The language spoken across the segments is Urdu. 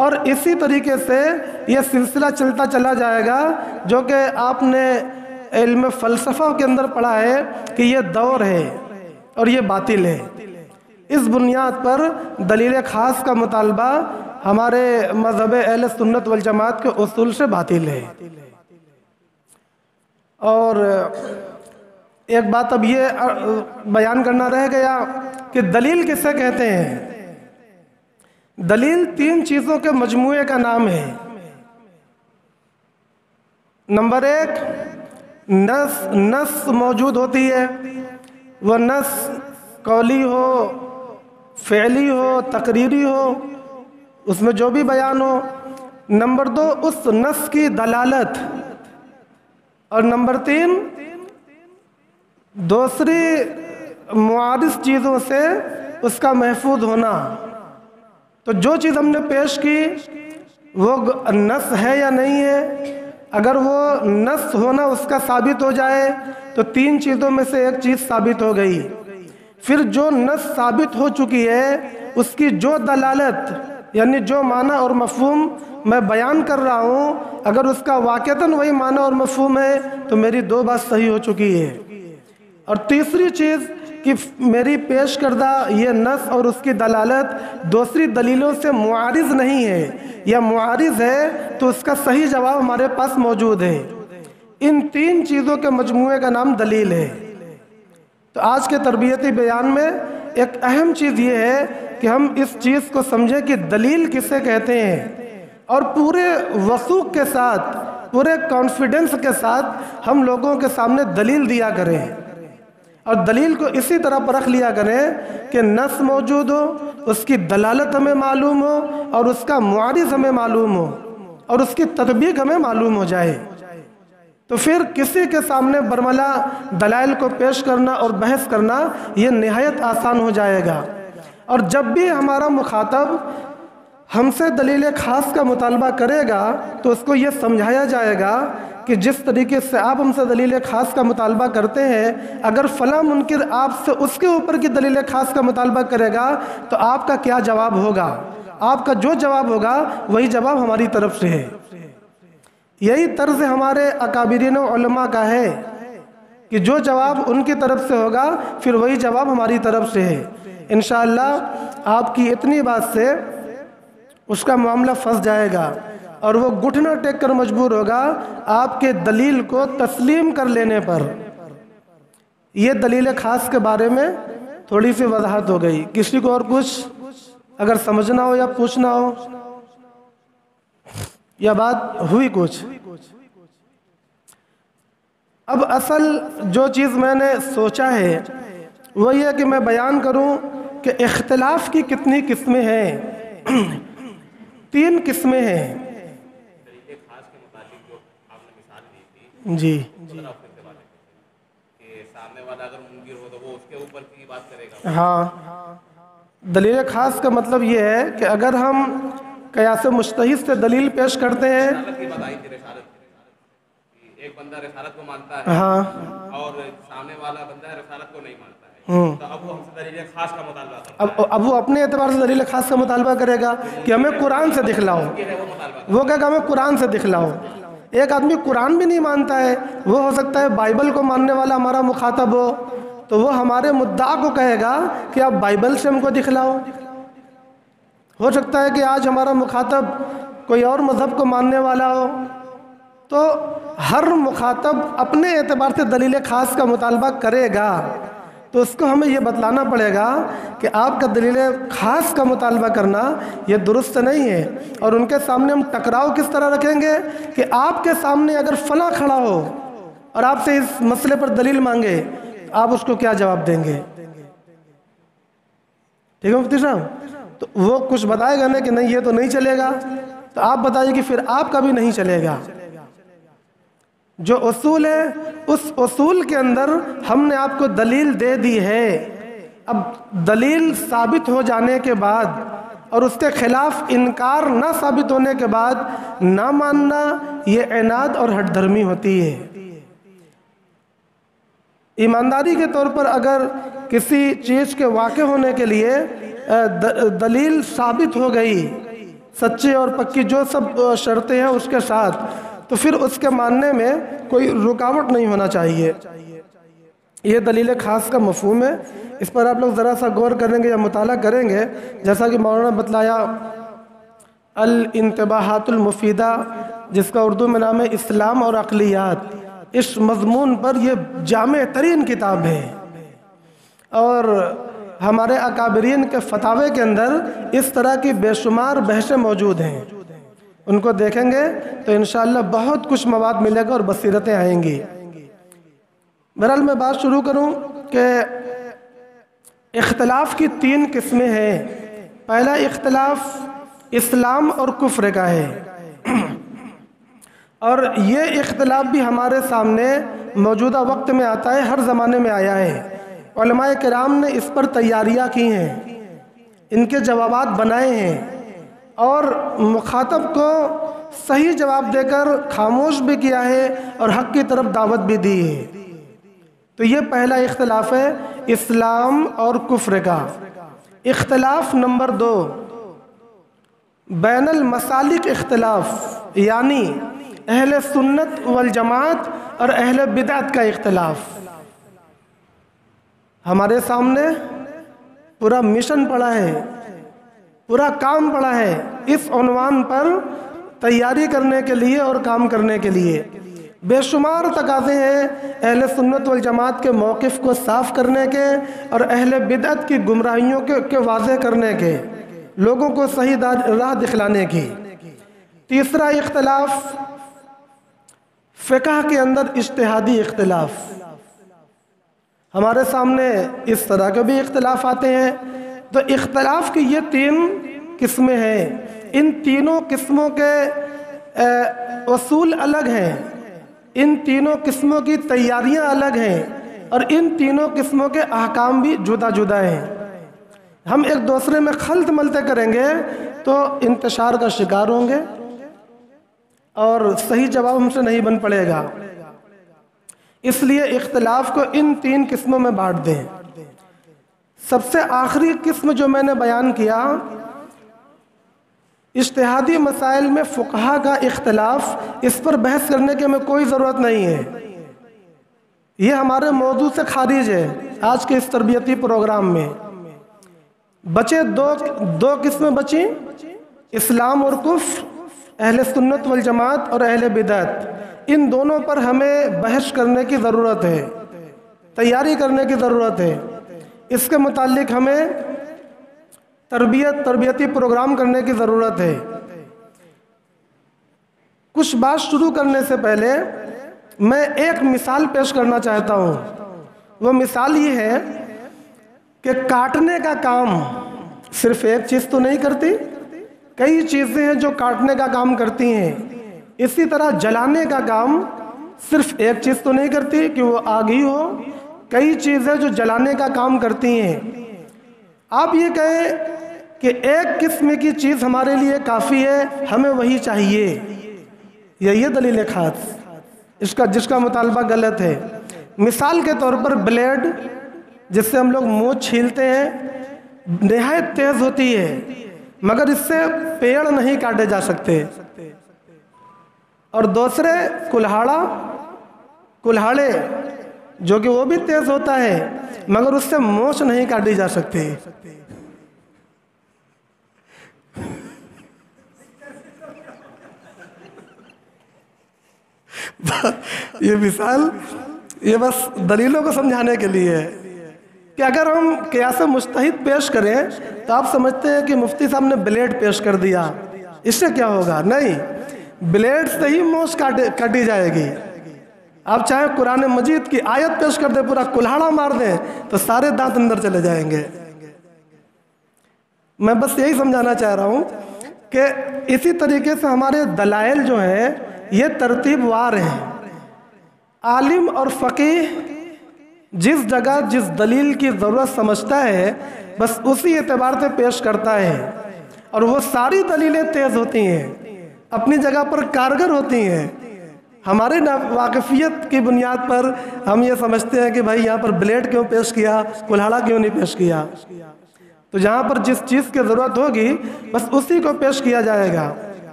اور اسی طریقے سے یہ سلسلہ چلتا چلا جائے گا، جو کہ آپ نے علم فلسفہ کے اندر پڑھا ہے کہ یہ دور ہے اور یہ باطل ہے۔ اس بنیاد پر دلیل خاص کا مطالبہ ہمارے مذہب اہل سنت والجماعت کے اصول سے باطل ہے۔ اور ایک بات اب یہ بیان کرنا رہ گیا کہ دلیل کسے کہتے ہیں۔ دلیل 3 چیزوں کے مجموعے کا نام ہے۔ نمبر 1، نص موجود ہوتی ہے، وہ نص قولی ہو، فعلی ہو، تقریری ہو، اس میں جو بھی بیان ہو۔ نمبر 2، اس نص کی دلالت۔ اور نمبر 3، دوسری معارض چیزوں سے اس کا محفوظ ہونا۔ تو جو چیز ہم نے پیش کی وہ نص ہے یا نہیں ہے، اگر وہ نص ہونا اس کا ثابت ہو جائے تو 3 چیزوں میں سے ایک چیز ثابت ہو گئی۔ پھر جو نص ثابت ہو چکی ہے اس کی جو دلالت، یعنی جو معنی اور مفہوم میں بیان کر رہا ہوں، اگر اس کا واقعتاً وہی معنی اور مفہوم ہے تو میری 2 بات صحیح ہو چکی ہے۔ اور تیسری چیز کہ میری پیش کردہ یہ نص اور اس کی دلالت دوسری دلیلوں سے معارض نہیں ہے، یا معارض ہے تو اس کا صحیح جواب ہمارے پاس موجود ہے۔ ان 3 چیزوں کے مجموعے کا نام دلیل ہے۔ تو آج کے تربیتی بیان میں ایک اہم چیز یہ ہے کہ ہم اس چیز کو سمجھیں کہ دلیل کسے کہتے ہیں، اور پورے وثوق کے ساتھ، پورے کانفیڈنس کے ساتھ ہم لوگوں کے سامنے دلیل دیا کریں، اور دلیل کو اسی طرح پرکھ لیا کریں کہ نص موجود ہو، اس کی دلالت ہمیں معلوم ہو، اور اس کا معارض ہمیں معلوم ہو، اور اس کی تطبیق ہمیں معلوم ہو جائے۔ تو پھر کسی کے سامنے برملا دلائل کو پیش کرنا اور بحث کرنا یہ نہایت آسان ہو جائے گا۔ اور جب بھی ہمارا مخاطب ہم سے دلیل خاص کا مطالبہ کرے گا تو اس کو یہ سمجھایا جائے گا کہ جس طریقے سے آپ ہم سے دلیل خاص کا مطالبہ کرتے ہیں، اگر فلاں منکر آپ سے اس کے اوپر کی دلیل خاص کا مطالبہ کرے گا تو آپ کا کیا جواب ہوگا؟ آپ کا جو جواب ہوگا وہی جواب ہماری طرف سے ہے۔ یہی طرز ہمارے اکابرین و علماء کا ہے کہ جو جواب ان کی طرف سے ہوگا پھر وہی جواب ہماری طرف سے ہے۔ انشاءاللہ آپ کی اتنی بات سے اس کا معاملہ پھنس جائے گا، اور وہ گھٹنا ٹیک کر مجبور ہوگا آپ کے دلیل کو تسلیم کر لینے پر۔ یہ دلیل خاص کے بارے میں تھوڑی سی وضاحت ہو گئی۔ کسی کو اور کچھ اگر سمجھنا ہو یا پوچھنا ہو، یا بات ہوئی کچھ؟ اب اصل جو چیز میں نے سوچا ہے وہ یہ کہ میں بیان کروں کہ اختلاف کی کتنی قسمیں ہیں۔ 3 قسمیں ہیں۔ جی ہاں، دلیل خاص کا مطلب یہ ہے کہ اگر ہم قیاس مجتہد سے دلیل پیش کرتے ہیں، ایک بندہ رسالت کو مانتا ہے ہاں، اور سامنے والا بندہ رسالت کو نہیں مانتا ہے، تو اب وہ ہم سے دلیل خاص کا مطالبہ کرتا ہے۔ اب وہ اپنے اعتبار سے دلیل خاص کا مطالبہ کرے گا کہ ہمیں قرآن سے دکھلاؤ، وہ کہے گا ہمیں قرآن سے دکھلاؤ۔ ایک آدمی قرآن بھی نہیں مانتا ہے، وہ ہو سکتا ہے بائبل کو ماننے والا ہمارا مخاطب ہو، تو وہ ہمارے مدعا کو کہے گا کہ آپ بائبل سے ہم کو دکھلاؤ۔ ہو سکتا ہے کہ آج ہمارا مخاطب کوئی اور مذہب کو ماننے والا ہو، تو ہر مخاطب اپنے اعتبار سے دلیل خاص کا مطالبہ کرے گا، تو اس کو ہمیں یہ بتلانا پڑے گا کہ آپ کا دلیل خاص کا مطالبہ کرنا یہ درست نہیں ہے۔ اور ان کے سامنے ہم ٹکراؤ کس طرح رکھیں گے کہ آپ کے سامنے اگر فلاں کھڑا ہو اور آپ سے اس مسئلے پر دلیل مانگے، آپ اس کو کیا جواب دیں گے؟ ٹھیک ہے مفتی صاحب؟ تو وہ کچھ بتائے گا نا کہ نہیں یہ تو نہیں چلے گا، تو آپ بتائیے کہ پھر آپ کا بھی نہیں چلے گا۔ جو اصول ہے اس اصول کے اندر ہم نے آپ کو دلیل دے دی ہے، اب دلیل ثابت ہو جانے کے بعد اور اس کے خلاف انکار نہ ثابت ہونے کے بعد نہ ماننا یہ عناد اور ہٹ دھرمی ہوتی ہے۔ ایمانداری کے طور پر اگر کسی چیز کے واقع ہونے کے لیے دلیل ثابت ہو گئی سچی اور پکی جو سب شرطیں ہیں اس کے ساتھ، تو پھر اس کے ماننے میں کوئی رکاوٹ نہیں ہونا چاہیے۔ یہ دلیل خاص کا مفہوم ہے، اس پر آپ لوگ ذرا سا غور کریں گے یا مطالعہ کریں گے، جیسا کہ مولانا بتلایا الانتباہات المفیدہ، جس کا اردو میں نام ہے اسلام اور عقلیات، اس مضمون پر یہ جامع ترین کتاب ہے، اور ہمارے اکابرین کے فتاوے کے اندر اس طرح کی بے شمار بحثیں موجود ہیں، ان کو دیکھیں گے تو انشاءاللہ بہت کچھ مواد ملے گا اور بصیرتیں آئیں گی۔ بہرحال میں بات شروع کروں کہ اختلاف کی 3 قسمیں ہیں۔ پہلا اختلاف اسلام اور کفر کا ہے، اور یہ اختلاف بھی ہمارے سامنے موجودہ وقت میں آتا ہے، ہر زمانے میں آیا ہے۔ علماء کرام نے اس پر تیاریاں کی ہیں، ان کے جوابات بنائے ہیں، اور مخاطب کو صحیح جواب دے کر خاموش بھی کیا ہے اور حق کی طرف دعوت بھی دی ہے۔ تو یہ پہلا اختلاف ہے اسلام اور کفر کا۔ اختلاف نمبر 2 بین المسالک اختلاف، یعنی اہل سنت والجماعت اور اہل بدعت کا اختلاف۔ ہمارے سامنے پورا مشن پڑا ہے، پورا کام پڑا ہے اس عنوان پر تیاری کرنے کے لیے اور کام کرنے کے لیے۔ بے شمار تقاضے ہیں اہل سنت والجماعت کے موقف کو صاف کرنے کے اور اہل بدعت کی گمراہیوں کے واضح کرنے کے، لوگوں کو صحیح راہ دکھلانے کی۔ تیسرا اختلاف فقہ کے اندر اجتہادی اختلاف۔ ہمارے سامنے اس طرح کے بھی اختلاف آتے ہیں۔ تو اختلاف کی یہ 3 قسمیں ہیں، ان تینوں قسموں کے اصول الگ ہیں، ان تینوں قسموں کی تیاریاں الگ ہیں، اور ان تینوں قسموں کے احکام بھی جدا جدا ہیں۔ ہم ایک دوسرے میں خلط ملتے کریں گے تو انتشار کا شکار ہوں گے اور صحیح جواب ہم سے نہیں بن پڑے گا۔ اس لیے اختلاف کو ان 3 قسموں میں بانٹ دیں۔ سب سے آخری قسم جو میں نے بیان کیا، اجتہادی مسائل میں فقہا کا اختلاف، اس پر بحث کرنے کے میں کوئی ضرورت نہیں ہے، یہ ہمارے موضوع سے خارج ہے۔ آج کے اس تربیتی پروگرام میں بچے دو قسمیں بچیں، اسلام اور کفر، اہل سنت والجماعت اور اہل بدعت۔ ان دونوں پر ہمیں بحث کرنے کی ضرورت ہے، تیاری کرنے کی ضرورت ہے۔ اس کے متعلق ہمیں تربیتی پروگرام کرنے کی ضرورت ہے۔ کچھ بات شروع کرنے سے پہلے میں ایک مثال پیش کرنا چاہتا ہوں۔ وہ مثال یہ ہے کہ کاٹنے کا کام صرف ایک چیز تو نہیں کرتی، کئی چیزیں ہیں جو کاٹنے کا کام کرتی ہیں۔ اسی طرح جلانے کا کام صرف ایک چیز تو نہیں کرتی کہ وہ آگ ہی ہو، کئی چیزیں جو جلانے کا کام کرتی ہیں۔ آپ یہ کہیں کہ ایک قسم کی چیز ہمارے لیے کافی ہے، ہمیں وہی چاہیے، یہ دلیل خاص جس کا مطالبہ غلط ہے۔ مثال کے طور پر بلیڈ، جس سے ہم لوگ منہ چھیلتے ہیں، نہایت تیز ہوتی ہے، مگر اس سے پیڑ نہیں کاٹے جا سکتے۔ اور دوسرے کلہاڑے جو کہ وہ بھی تیز ہوتا ہے، مگر اس سے مونچھ نہیں کاٹی جا سکتی۔ یہ مثال یہ بس دلیلوں کو سمجھانے کے لیے ہے کہ اگر ہم قیاس مجتہد پیش کریں تو آپ سمجھتے ہیں کہ مفتی صاحب نے بلیڈ پیش کر دیا، اس سے کیا ہوگا؟ نہیں، بلیڈ سے ہی مونچھ کاٹی جائے گی۔ آپ چاہے قرآن مجید کی آیت پیش کر دیں، پورا کلہاڑا مار دیں تو سارے دانت اندر چلے جائیں گے۔ میں بس یہی سمجھانا چاہ رہا ہوں کہ اسی طریقے سے ہمارے دلائل جو ہیں یہ ترتیب وار ہیں۔ عالم اور فقیہ جس جگہ جس دلیل کی ضرورت سمجھتا ہے بس اسی اعتبار سے پیش کرتا ہے، اور وہ ساری دلیلیں تیز ہوتی ہیں، اپنی جگہ پر کارگر ہوتی ہیں۔ ہمارے واقفیت کی بنیاد پر ہم یہ سمجھتے ہیں کہ بھائی یہاں پر بلیڈ کیوں پیش کیا، کلہاڑا کیوں نہیں پیش کیا۔ تو جہاں پر جس چیز کی ضرورت ہوگی بس اسی کو پیش کیا جائے گا۔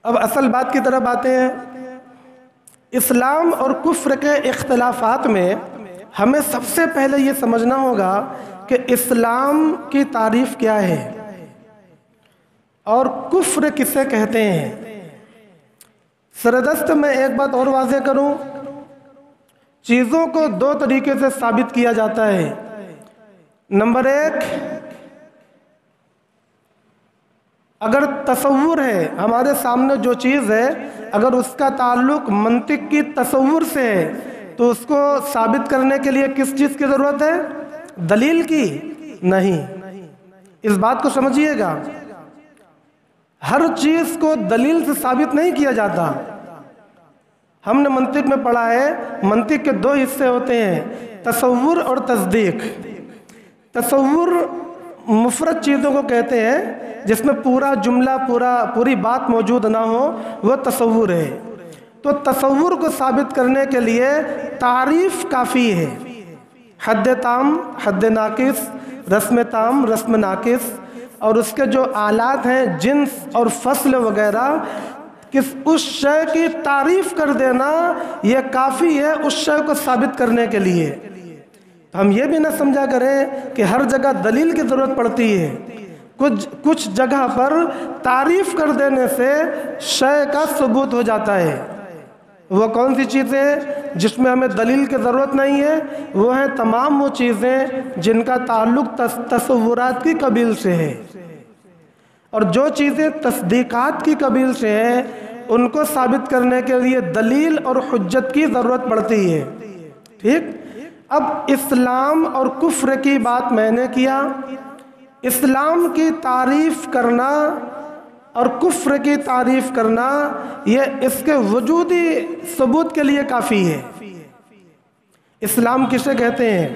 اب اصل بات کی طرف آتے ہیں۔ اسلام اور کفر کے اختلافات میں ہمیں سب سے پہلے یہ سمجھنا ہوگا کہ اسلام کی تعریف کیا ہے اور کفر کسے کہتے ہیں۔ سردست میں ایک بات اور واضح کروں، چیزوں کو دو طریقے سے ثابت کیا جاتا ہے۔ نمبر ایک، اگر تصور ہے، ہمارے سامنے جو چیز ہے اگر اس کا تعلق منطق کی تصور سے ہے تو اس کو ثابت کرنے کے لیے کس چیز کی ضرورت ہے؟ دلیل کی نہیں۔ اس بات کو سمجھیے گا، ہر چیز کو دلیل سے ثابت نہیں کیا جاتا۔ ہم نے منطق میں پڑھا ہے منطق کے دو حصے ہوتے ہیں، تصور اور تصدیق۔ تصور مفرد چیزوں کو کہتے ہیں جس میں پورا جملہ پوری بات موجود نہ ہو، وہ تصور ہے۔ تو تصور کو ثابت کرنے کے لیے تعریف کافی ہے، حد تام، حد ناقص، رسم تام، رسم ناقص، اور اس کے جو آلات ہیں جنس اور فصل وغیرہ، اس شے کی تعریف کر دینا یہ کافی ہے اس شے کو ثابت کرنے کے لیے۔ ہم یہ بھی نہ سمجھا کریں کہ ہر جگہ دلیل کی ضرورت پڑتی ہے، کچھ جگہ پر تعریف کر دینے سے شے کا ثبوت ہو جاتا ہے۔ وہ کون سی چیزیں جس میں ہمیں دلیل کی ضرورت نہیں ہے؟ وہ ہیں تمام وہ چیزیں جن کا تعلق تصورات کی قبیل سے ہے، اور جو چیزیں تصدیقات کی قبیل سے ہیں ان کو ثابت کرنے کے لیے دلیل اور حجت کی ضرورت پڑتی ہے۔ ٹھیک؟ اب اسلام اور کفر کی بات میں نے کیا، اسلام کی تعریف کرنا اور کفر کی تعریف کرنا یہ اس کے وجودی ثبوت کے لیے کافی ہے۔ اسلام کسے کہتے ہیں؟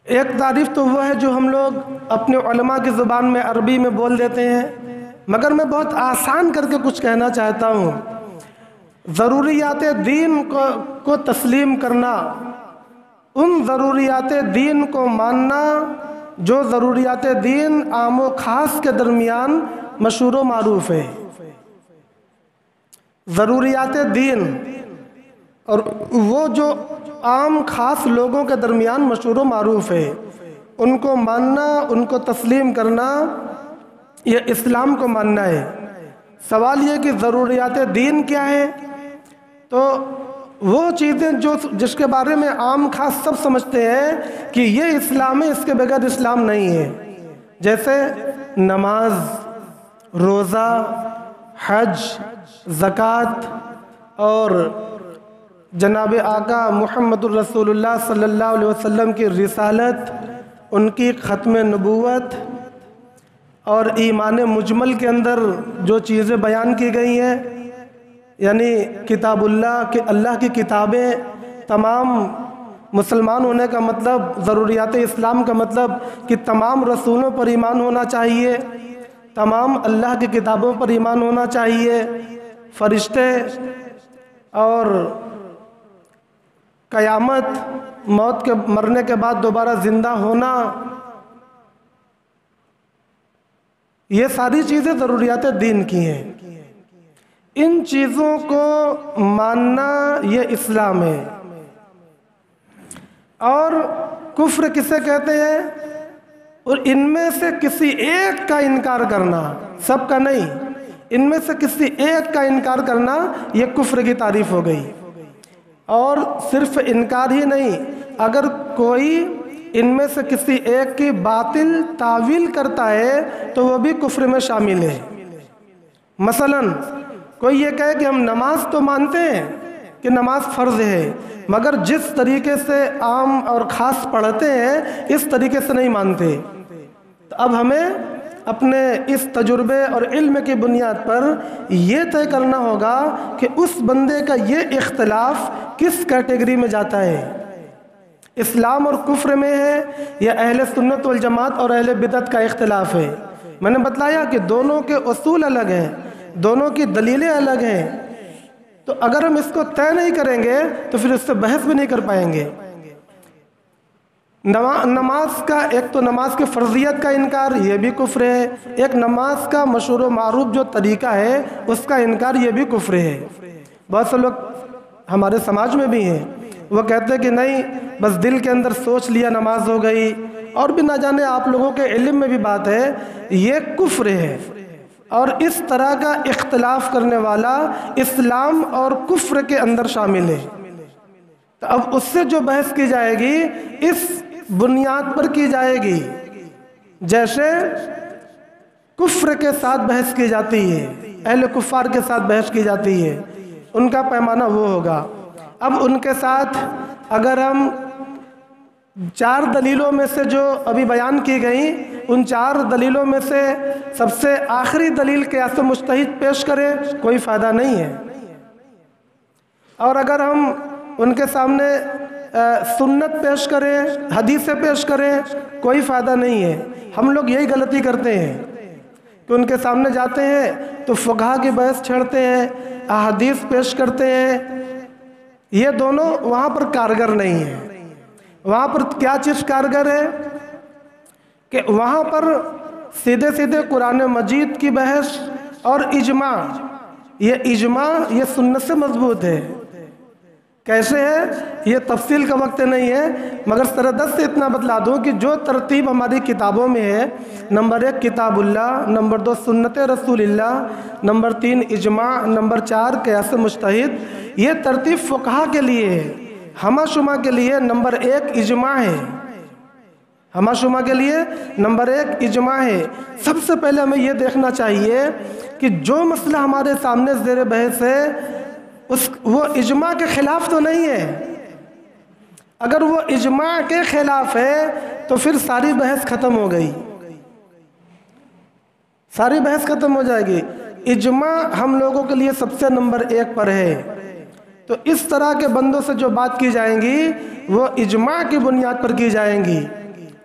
ایک تعریف تو وہ ہے جو ہم لوگ اپنے علماء کی زبان میں عربی میں بول دیتے ہیں، مگر میں بہت آسان کر کے کچھ کہنا چاہتا ہوں۔ ضروریات دین کو تسلیم کرنا، ان ضروریات دین کو ماننا جو ضروریات دین عام و خاص کے درمیان مشہور و معروف ہے۔ ضروریات دین اور وہ جو عام خاص لوگوں کے درمیان مشہور و معروف ہے، ان کو ماننا، ان کو تسلیم کرنا، یہ اسلام کو ماننا ہے۔ سوال یہ کہ ضروریات دین کیا ہے؟ تو وہ چیزیں جس کے بارے میں عام خاص سب سمجھتے ہیں کہ یہ اسلام ہے، اس کے بغیر اسلام نہیں ہے، جیسے نماز، روزہ، حج، زکوٰۃ، اور جناب آقا محمد الرسول اللہ صلی اللہ علیہ وسلم کی رسالت، ان کی ختم نبوت، اور ایمان مجمل کے اندر جو چیزیں بیان کی گئی ہیں، یعنی کتاب اللہ کہ اللہ کی کتابیں، تمام مسلمان ہونے کا مطلب، ضروریات اسلام کا مطلب کہ تمام رسولوں پر ایمان ہونا چاہیے، تمام اللہ کی کتابوں پر ایمان ہونا چاہیے، فرشتے اور قیامت، موت کے مرنے کے بعد دوبارہ زندہ ہونا، یہ ساری چیزیں ضروریات دین کی ہیں۔ ان چیزوں کو ماننا یہ اسلام ہے۔ اور کفر کسے کہتے ہیں؟ اور ان میں سے کسی ایک کا انکار کرنا، سب کا نہیں، ان میں سے کسی ایک کا انکار کرنا یہ کفر کی تعریف ہو گئی۔ اور صرف انکار ہی نہیں، اگر کوئی ان میں سے کسی ایک کی باطل تعویل کرتا ہے تو وہ بھی کفر میں شامل ہے۔ مثلا کوئی یہ کہے کہ ہم نماز تو مانتے ہیں کہ نماز فرض ہے، مگر جس طریقے سے عام اور خاص پڑھتے ہیں اس طریقے سے نہیں مانتے، تو اب ہمیں اپنے اس تجربے اور علم کی بنیاد پر یہ طے کرنا ہوگا کہ اس بندے کا یہ اختلاف کس کیٹیگری میں جاتا ہے، اسلام اور کفر میں ہے یا اہل سنت والجماعت اور اہل بدعت کا اختلاف ہے۔ میں نے بتلایا کہ دونوں کے اصول الگ ہیں، دونوں کی دلیلیں الگ ہیں، تو اگر ہم اس کو طے نہیں کریں گے تو پھر اس سے بحث بھی نہیں کر پائیں گے۔ نماز کا ایک تو نماز کی فرضیت کا انکار، یہ بھی کفر ہے۔ ایک نماز کا مشہور و معروف جو طریقہ ہے اس کا انکار، یہ بھی کفر ہے۔ بہت سے لوگ ہمارے سماج میں بھی ہیں، وہ کہتے ہیں کہ نہیں، بس دل کے اندر سوچ لیا نماز ہو گئی، اور بھی نہ جانے آپ لوگوں کے علم میں بھی بات ہے، یہ کفر ہے۔ اور اس طرح کا اختلاف کرنے والا اسلام اور کفر کے اندر شامل ہے۔ تو اب اس سے جو بحث کی جائے گی اس بنیاد پر کی جائے گی جیسے کفر کے ساتھ بحث کی جاتی ہے، اہل کفار کے ساتھ بحث کی جاتی ہے، ان کا پیمانہ وہ ہوگا۔ اب ان کے ساتھ اگر ہم 4 دلیلوں میں سے جو ابھی بیان کی گئیں، ان 4 دلیلوں میں سے سب سے آخری دلیل قیاس مجتہد پیش کریں، کوئی فائدہ نہیں ہے۔ اور اگر ہم ان کے سامنے سنت پیش کریں، حدیثیں پیش کریں، کوئی فائدہ نہیں ہے۔ ہم لوگ یہی غلطی کرتے ہیں کہ ان کے سامنے جاتے ہیں تو فقہا کی بحث چھڑتے ہیں، احادیث پیش کرتے ہیں، یہ دونوں وہاں پر کارگر نہیں ہیں۔ وہاں پر کیا چیز کارگر ہے کہ وہاں پر سیدھے سیدھے قرآن مجید کی بحث اور اجماع، یہ اجماع یہ سنت سے مضبوط ہے۔ کیسے ہے یہ تفصیل کا وقت نہیں ہے، مگر سردست سے اتنا بتلا دوں کہ جو ترتیب ہماری کتابوں میں ہے، نمبر 1 کتاب اللہ، نمبر 2 سنت رسول اللہ، نمبر 3 اجماع، نمبر 4 قیاس مجتہد، یہ ترتیب فقہا کے لیے ہے۔ ہمہ شمہ کے لیے نمبر 1 اجماع ہے، ہمہ شمہ کے لیے نمبر 1 اجماع ہے۔ سب سے پہلے ہمیں یہ دیکھنا چاہیے کہ جو مسئلہ ہمارے سامنے زیر بحث ہے وہ اجماع کے خلاف تو نہیں ہے۔ اگر وہ اجماع کے خلاف ہے تو پھر ساری بحث ختم ہو گئی، ساری بحث ختم ہو جائے گی۔ اجماع ہم لوگوں کے لیے سب سے نمبر 1 پر ہے۔ تو اس طرح کے بندوں سے جو بات کی جائیں گی وہ اجماع کی بنیاد پر کی جائیں گی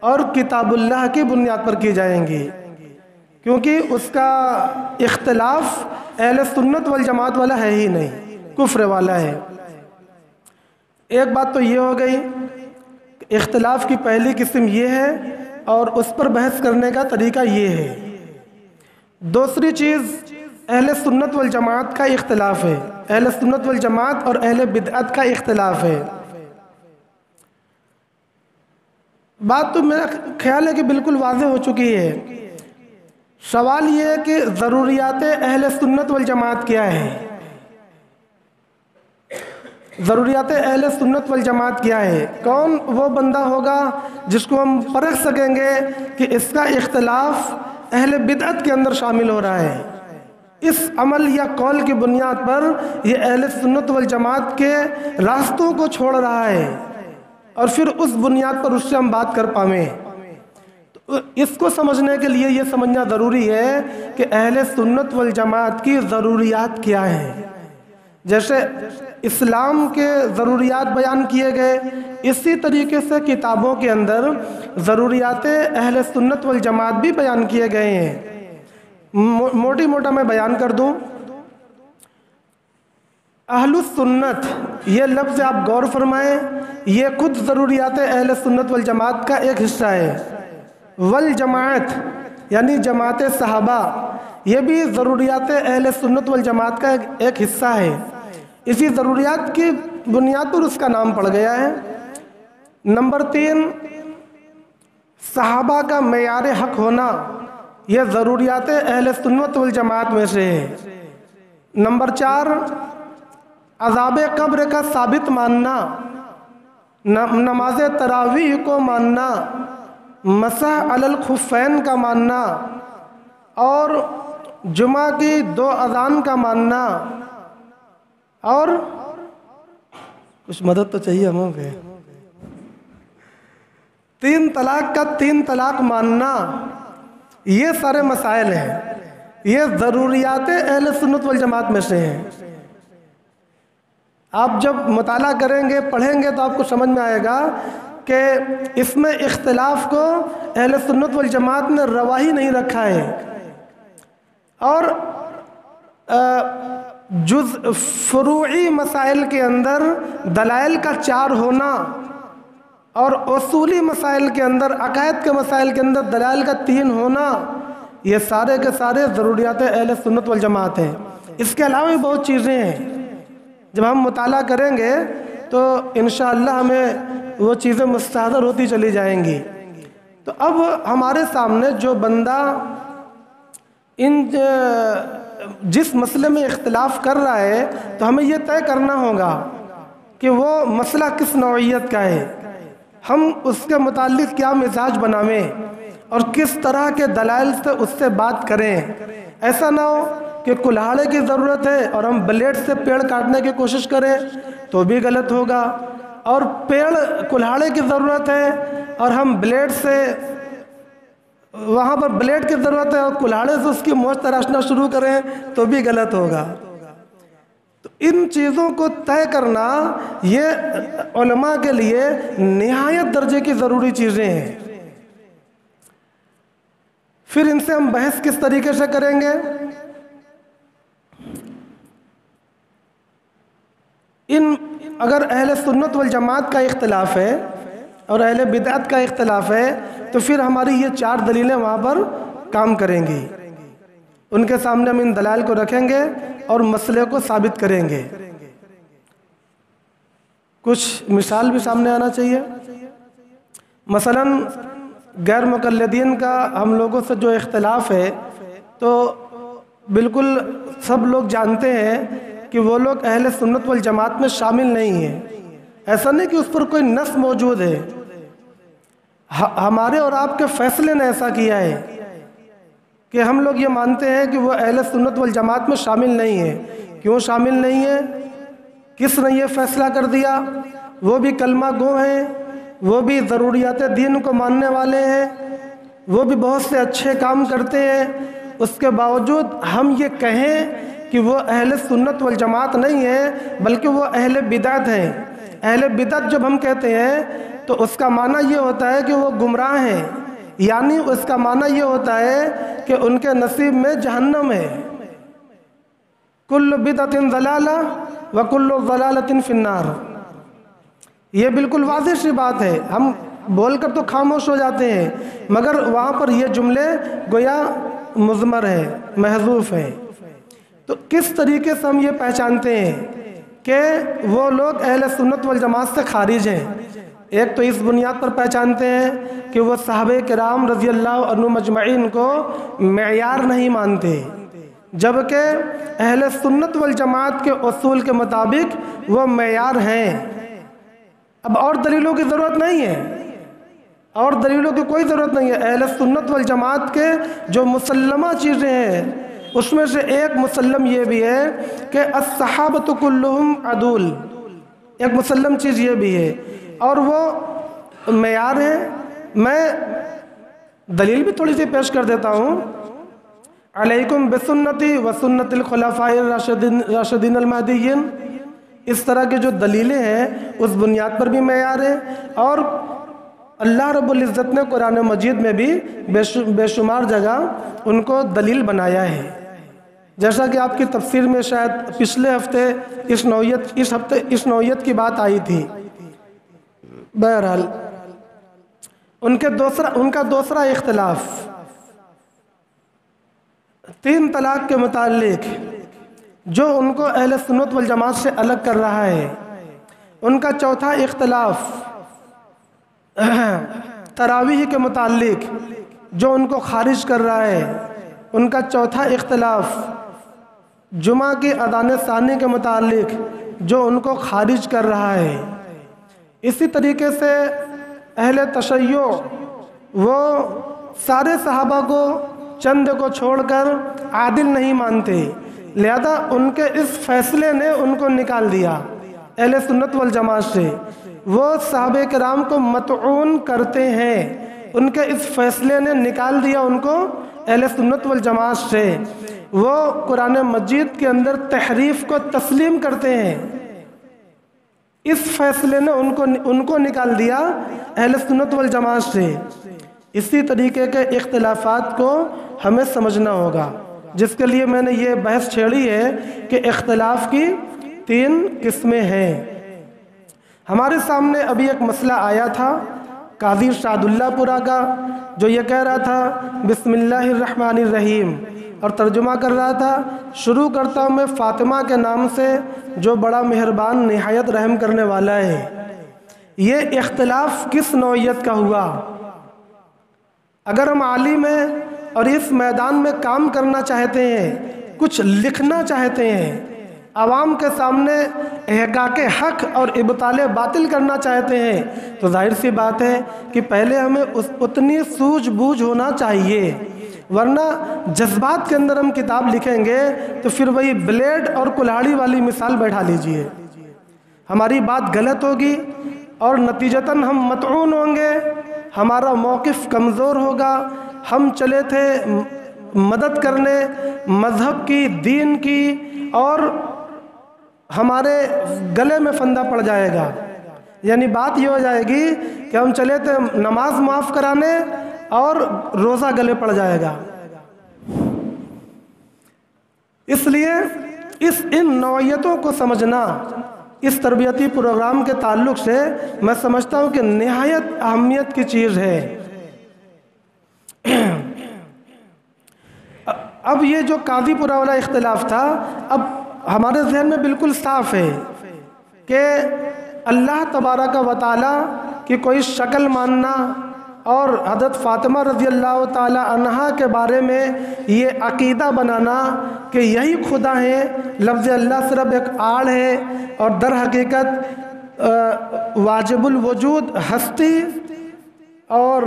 اور کتاب اللہ کی بنیاد پر کی جائیں گی، کیونکہ اس کا اختلاف اہل سنت والجماعت والا ہے ہی نہیں، کفر والا ہے۔ ایک بات تو یہ ہو گئی، اختلاف کی پہلی قسم یہ ہے اور اس پر بحث کرنے کا طریقہ یہ ہے۔ دوسری چیز اہل سنت والجماعت کا اختلاف ہے، اہل سنت والجماعت اور اہل بدعت کا اختلاف ہے۔ بات تو میرا خیال ہے کہ بالکل واضح ہو چکی ہے۔ سوال یہ ہے کہ ضروریات اہل سنت والجماعت کیا ہے؟ ضروریات اہل سنت والجماعت کیا ہے؟ کون وہ بندہ ہوگا جس کو ہم پرکھ سکیں گے کہ اس کا اختلاف اہل بدعت کے اندر شامل ہو رہا ہے، اس عمل یا قول کی بنیاد پر یہ اہل سنت والجماعت کے راستوں کو چھوڑ رہا ہے، اور پھر اس بنیاد پر اس سے ہم بات کر پائیں۔ تو اس کو سمجھنے کے لیے یہ سمجھنا ضروری ہے کہ اہل سنت والجماعت کی ضروریات کیا ہیں۔ جیسے اسلام کے ضروریات بیان کیے گئے، اسی طریقے سے کتابوں کے اندر ضروریات اہل سنت والجماعت بھی بیان کیے گئے ہیں۔ موٹی موٹا میں بیان کر دوں، اہل السنت یہ لفظ آپ غور فرمائیں، یہ خود ضروریات اہل سنت والجماعت کا ایک حصہ ہے۔ والجماعت یعنی جماعت صحابہ، یہ بھی ضروریات اہل سنت والجماعت کا ایک حصہ ہے۔ اسی ضروریات کی بنیاد پر اس کا نام پڑ گیا ہے۔ نمبر 3 صحابہ کا معیار حق ہونا، یہ ضروریات اہل سنت والجماعت میں سے ہے۔ نمبر 4 عذاب قبر کا ثابت ماننا، نماز تراویح کو ماننا، مسح علی الخفین کا ماننا، اور جمعہ کی 2 اذان کا ماننا، اور کچھ مدد تو چاہیے ہموں پہ، 3 طلاق کا 3 طلاق ماننا، یہ سارے مسائل ہیں، یہ ضروریات اہل سنت والجماعت میں سے ہیں۔ آپ جب مطالعہ کریں گے، پڑھیں گے تو آپ کو سمجھ میں آئے گا کہ اس میں اختلاف کو اہل سنت والجماعت نے روا ہی نہیں رکھا ہے، اور جز فروعی مسائل کے اندر دلائل کا 4 ہونا اور اصولی مسائل کے اندر، عقائد کے مسائل کے اندر دلائل کا 3 ہونا، یہ سارے کے سارے ضروریات اہل سنت والجماعت ہیں۔ اس کے علاوہ بھی بہت چیزیں ہیں، جب ہم مطالعہ کریں گے تو انشاءاللہ ہمیں وہ چیزیں مستحضر ہوتی چلی جائیں گی۔ تو اب ہمارے سامنے جو بندہ جس مسئلے میں اختلاف کر رہا ہے، تو ہمیں یہ طے کرنا ہوگا کہ وہ مسئلہ کس نوعیت کا ہے، ہم اس کے متعلق کیا مزاج بنائیں اور کس طرح کے دلائل سے اس سے بات کریں۔ ایسا نہ ہو کہ کلہاڑے کی ضرورت ہے اور ہم بلیڈ سے پیڑ کاٹنے کی کوشش کریں تو بھی غلط ہوگا، اور پیڑ کلہاڑے کی ضرورت ہے اور ہم بلیڈ سے، وہاں پر بلیڈ کی ضرورت ہے اور کلہاڑے سے اس کی موچ تراشنا شروع کریں تو بھی غلط ہوگا۔ تو ان چیزوں کو طے کرنا یہ علماء کے لیے نہایت درجے کی ضروری چیزیں ہیں۔ پھر ان سے ہم بحث کس طریقے سے کریں گے؟ اگر اہل سنت والجماعت کا اختلاف ہے اور اہل بدعت کا اختلاف ہے تو پھر ہماری یہ 4 دلیلیں وہاں پر کام کریں گی۔ ان کے سامنے ہم ان دلائل کو رکھیں گے اور مسئلے کو ثابت کریں گے۔ کچھ مثال بھی سامنے آنا چاہیے۔ مثلا غیر مقلدین کا ہم لوگوں سے جو اختلاف ہے، تو بالکل سب لوگ جانتے ہیں کہ وہ لوگ اہل سنت والجماعت میں شامل نہیں ہیں۔ ایسا نہیں کہ اس پر کوئی نص موجود ہے، ہمارے اور آپ کے فیصلے نے ایسا کیا ہے کہ ہم لوگ یہ مانتے ہیں کہ وہ اہل سنت والجماعت میں شامل نہیں ہیں۔ کیوں شامل نہیں ہیں؟ کس نے یہ فیصلہ کر دیا؟ وہ بھی کلمہ گو ہیں، وہ بھی ضروریات دین کو ماننے والے ہیں، وہ بھی بہت سے اچھے کام کرتے ہیں، اس کے باوجود ہم یہ کہیں کہ وہ اہل سنت والجماعت نہیں ہیں بلکہ وہ اہل بدعت ہیں۔ اہل بدعت جب ہم کہتے ہیں تو اس کا معنی یہ ہوتا ہے کہ وہ گمراہ ہیں، یعنی اس کا معنی یہ ہوتا ہے کہ ان کے نصیب میں جہنم ہے۔ کل بدعت ضلالہ وکل ضلالۃ فی النار، یہ بالکل واضح سی بات ہے، ہم بول کر تو خاموش ہو جاتے ہیں مگر وہاں پر یہ جملے گویا مضمر ہے، محذوف ہے۔ تو کس طریقے سے ہم یہ پہچانتے ہیں کہ وہ لوگ اہل سنت والجماعت سے خارج ہیں؟ ایک تو اس بنیاد پر پہچانتے ہیں کہ وہ صحابہ کرام رضی اللہ عنہم اجمعین کو معیار نہیں مانتے، جبکہ اہل سنت والجماعت کے اصول کے مطابق وہ معیار ہیں۔ اب اور دلیلوں کی ضرورت نہیں ہے، اور دلیلوں کی کوئی ضرورت نہیں ہے۔ اہل سنت والجماعت کے جو مسلمہ چیزیں ہیں اس میں سے ایک مسلم یہ بھی ہے کہ الصحابۃ کلہم عدول، ایک مسلم چیز یہ بھی ہے، اور وہ معیار ہے۔ میں دلیل بھی تھوڑی سی پیش کر دیتا ہوں۔ علیکم بسنتی و سنت الخلفاء الراشدین المہدیین، اس طرح کے جو دلیلیں ہیں اس بنیاد پر بھی معیار ہے، اور اللہ رب العزت نے قرآن مجید میں بھی بے شمار جگہ ان کو دلیل بنایا ہے، جیسا کہ آپ کی تفسیر میں شاید پچھلے ہفتے اس نوعیت کی بات آئی تھی۔ بہرحال ان کا دوسرا اختلاف 3 طلاق کے متعلق، جو ان کو اہل سنت والجماعت سے الگ کر رہا ہے۔ ان کا چوتھا اختلاف تراویح کے متعلق، جو ان کو خارج کر رہا ہے۔ ان کا چوتھا اختلاف جمعہ کی اذان ثانی کے متعلق، جو ان کو خارج کر رہا ہے۔ اسی طریقے سے اہل تشیع، وہ سارے صحابہ کو چند کو چھوڑ کر عادل نہیں مانتے، لہذا ان کے اس فیصلے نے ان کو نکال دیا اہل سنت والجماعت سے۔ وہ صحابہ کرام کو مطعون کرتے ہیں، ان کے اس فیصلے نے نکال دیا ان کو اہل سنت والجماعت سے۔ وہ قرآن مجید کے اندر تحریف کو تسلیم کرتے ہیں، اس فیصلے نے ان کو نکال دیا اہل سنت والجماعت سے۔ اسی طریقے کے اختلافات کو ہمیں سمجھنا ہوگا۔ جس کے لیے میں نے یہ بحث چھیڑی ہے کہ اختلاف کی 3 قسمیں ہیں۔ ہمارے سامنے ابھی ایک مسئلہ آیا تھا قاضی شاد اللہ پورہ کا، جو یہ کہہ رہا تھا بسم اللہ الرحمن الرحیم، اور ترجمہ کر رہا تھا شروع کرتا ہوں میں فاطمہ کے نام سے جو بڑا مہربان نہایت رحم کرنے والا ہے۔ یہ اختلاف کس نوعیت کا ہوا؟ اگر ہم عالم ہیں اور اس میدان میں کام کرنا چاہتے ہیں، کچھ لکھنا چاہتے ہیں، عوام کے سامنے احقاق حق اور ابطال باطل کرنا چاہتے ہیں، تو ظاہر سی بات ہے کہ پہلے ہمیں اتنی سوجھ بوجھ ہونا چاہیے، ورنہ جذبات کے اندر ہم کتاب لکھیں گے تو پھر وہی بلیڈ اور کلہاڑی والی مثال بیٹھا لیجئے، ہماری بات غلط ہوگی اور نتیجتاً ہم مطعون ہوں گے، ہمارا موقف کمزور ہوگا۔ ہم چلے تھے مدد کرنے مذہب کی، دین کی، اور ہمارے گلے میں پھندہ پڑ جائے گا، یعنی بات یہ ہو جائے گی کہ ہم چلے تھے نماز معاف کرانے اور روزہ گلے پڑ جائے گا۔ اس لیے ان نوعیتوں کو سمجھنا اس تربیتی پروگرام کے تعلق سے میں سمجھتا ہوں کہ نہایت اہمیت کی چیز ہے۔ اب یہ جو قاضی پورہ والا اختلاف تھا، اب ہمارے ذہن میں بالکل صاف ہے کہ اللہ تبارک و تعالی کی کوئی شکل ماننا اور حضرت فاطمہ رضی اللہ تعالی عنہا کے بارے میں یہ عقیدہ بنانا کہ یہی خدا ہے، لفظ اللہ صرف ایک آڑ ہے اور در حقیقت واجب الوجود ہستی اور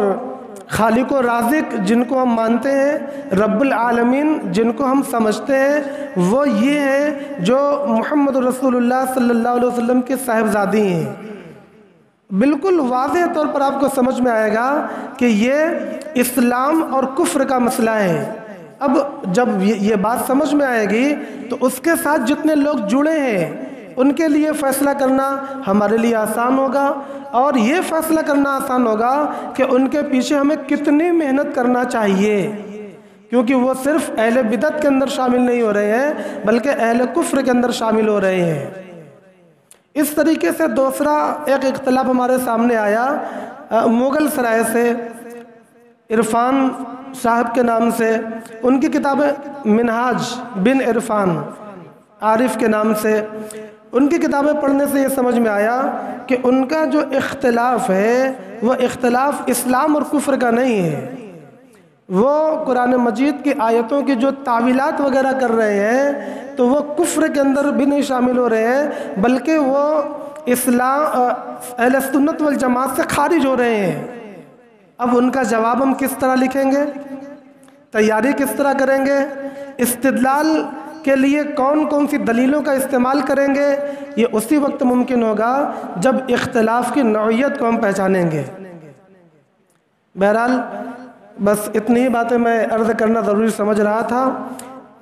خالق و رازق جن کو ہم مانتے ہیں، رب العالمین جن کو ہم سمجھتے ہیں، وہ یہ ہے جو محمد رسول اللہ صلی اللہ علیہ وسلم کی صاحبزادی ہیں۔ بالکل واضح طور پر آپ کو سمجھ میں آئے گا کہ یہ اسلام اور کفر کا مسئلہ ہے۔ اب جب یہ بات سمجھ میں آئے گی تو اس کے ساتھ جتنے لوگ جڑے ہیں ان کے لیے فیصلہ کرنا ہمارے لیے آسان ہوگا، اور یہ فیصلہ کرنا آسان ہوگا کہ ان کے پیچھے ہمیں کتنی محنت کرنا چاہیے، کیونکہ وہ صرف اہل بدعت کے اندر شامل نہیں ہو رہے ہیں بلکہ اہل کفر کے اندر شامل ہو رہے ہیں۔ اس طریقے سے دوسرا ایک اختلاف ہمارے سامنے آیا مغل سرائے سے، عرفان صاحب کے نام سے، ان کی کتاب منہاج بن عرفان عارف کے نام سے، ان کی کتابیں پڑھنے سے یہ سمجھ میں آیا کہ ان کا جو اختلاف ہے وہ اختلاف اسلام اور کفر کا نہیں ہے، وہ قرآن مجید کی آیتوں کی جو تعویلات وغیرہ کر رہے ہیں تو وہ کفر کے اندر بھی نہیں شامل ہو رہے ہیں بلکہ وہ اسلام اہل سنت والجماعت سے خارج ہو رہے ہیں۔ اب ان کا جواب ہم کس طرح لکھیں گے، تیاری کس طرح کریں گے، استدلال کے لیے کون کون سی دلیلوں کا استعمال کریں گے، یہ اسی وقت ممکن ہوگا جب اختلاف کی نوعیت کو ہم پہچانیں گے۔ بہرحال بس اتنی ہی باتیں میں عرض کرنا ضروری سمجھ رہا تھا،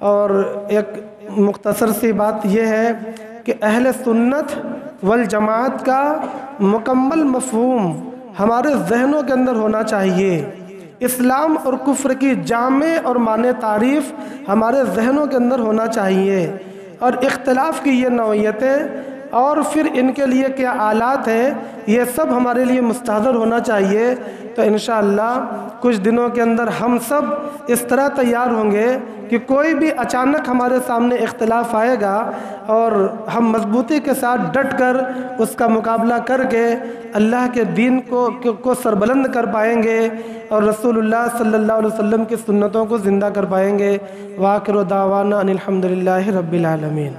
اور ایک مختصر سی بات یہ ہے کہ اہل سنت والجماعت کا مکمل مفہوم ہمارے ذہنوں کے اندر ہونا چاہیے، اسلام اور کفر کی جامع اور معنی تعریف ہمارے ذہنوں کے اندر ہونا چاہیے، اور اختلاف کی یہ نوعیتیں اور پھر ان کے لیے کیا آلات ہیں یہ سب ہمارے لیے مستحضر ہونا چاہیے۔ تو انشاءاللہ کچھ دنوں کے اندر ہم سب اس طرح تیار ہوں گے کہ کوئی بھی اچانک ہمارے سامنے اختلاف آئے گا اور ہم مضبوطی کے ساتھ ڈٹ کر اس کا مقابلہ کر کے اللہ کے دین کو سربلند کر پائیں گے اور رسول اللہ صلی اللہ علیہ وسلم کی سنتوں کو زندہ کر پائیں گے۔ وآخر دعوانا ان الحمدللہ رب العالمین۔